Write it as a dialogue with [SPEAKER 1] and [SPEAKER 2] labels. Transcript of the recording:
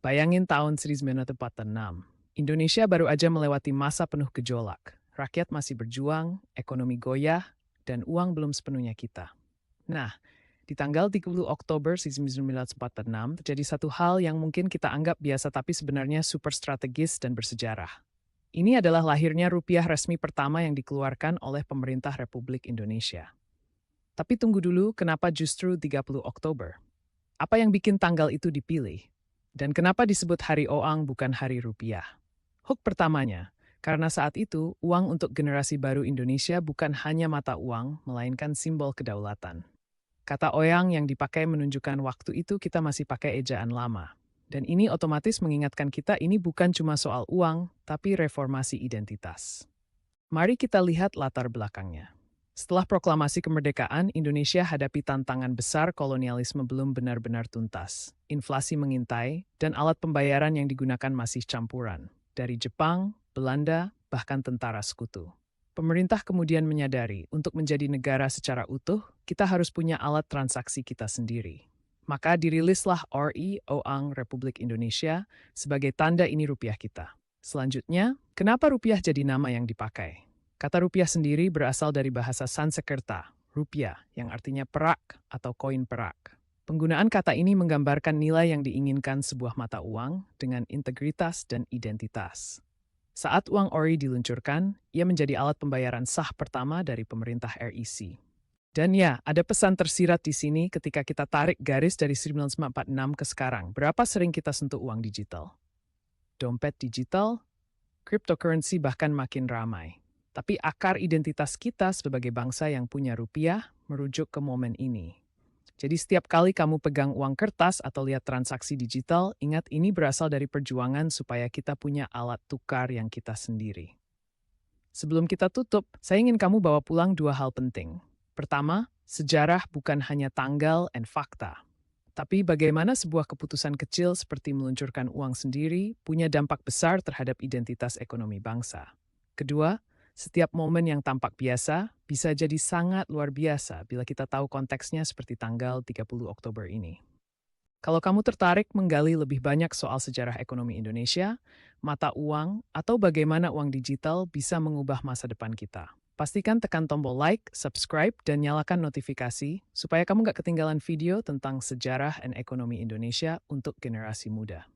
[SPEAKER 1] Bayangin tahun 1946. Indonesia baru aja melewati masa penuh gejolak. Rakyat masih berjuang, ekonomi goyah, dan uang belum sepenuhnya kita. Nah, di tanggal 30 Oktober 1946 terjadi satu hal yang mungkin kita anggap biasa tapi sebenarnya super strategis dan bersejarah. Ini adalah lahirnya rupiah resmi pertama yang dikeluarkan oleh pemerintah Republik Indonesia. Tapi tunggu dulu, kenapa justru 30 Oktober? Apa yang bikin tanggal itu dipilih? Dan kenapa disebut Hari Oang bukan Hari Rupiah? Hook pertamanya, karena saat itu uang untuk generasi baru Indonesia bukan hanya mata uang, melainkan simbol kedaulatan. Kata oyang yang dipakai menunjukkan waktu itu kita masih pakai ejaan lama. Dan ini otomatis mengingatkan kita ini bukan cuma soal uang, tapi reformasi identitas. Mari kita lihat latar belakangnya. Setelah proklamasi kemerdekaan, Indonesia hadapi tantangan besar kolonialisme belum benar-benar tuntas. Inflasi mengintai, dan alat pembayaran yang digunakan masih campuran. Dari Jepang, Belanda, bahkan tentara sekutu. Pemerintah kemudian menyadari, untuk menjadi negara secara utuh, kita harus punya alat transaksi kita sendiri. Maka dirilislah RI Oang Republik Indonesia sebagai tanda ini rupiah kita. Selanjutnya, kenapa rupiah jadi nama yang dipakai? Kata rupiah sendiri berasal dari bahasa Sanskerta, rupiah, yang artinya perak atau koin perak. Penggunaan kata ini menggambarkan nilai yang diinginkan sebuah mata uang dengan integritas dan identitas. Saat uang ori diluncurkan, ia menjadi alat pembayaran sah pertama dari pemerintah RIC. Dan ya, ada pesan tersirat di sini ketika kita tarik garis dari 1946 ke sekarang. Berapa sering kita sentuh uang digital? Dompet digital, cryptocurrency bahkan makin ramai. Tapi akar identitas kita sebagai bangsa yang punya rupiah merujuk ke momen ini. Jadi setiap kali kamu pegang uang kertas atau lihat transaksi digital, ingat ini berasal dari perjuangan supaya kita punya alat tukar yang kita sendiri. Sebelum kita tutup, saya ingin kamu bawa pulang dua hal penting. Pertama, sejarah bukan hanya tanggal dan fakta. Tapi bagaimana sebuah keputusan kecil seperti meluncurkan uang sendiri punya dampak besar terhadap identitas ekonomi bangsa. Kedua, setiap momen yang tampak biasa bisa jadi sangat luar biasa bila kita tahu konteksnya seperti tanggal 30 Oktober ini. Kalau kamu tertarik menggali lebih banyak soal sejarah ekonomi Indonesia, mata uang, atau bagaimana uang digital bisa mengubah masa depan kita, pastikan tekan tombol like, subscribe, dan nyalakan notifikasi supaya kamu gak ketinggalan video tentang sejarah dan ekonomi Indonesia untuk generasi muda.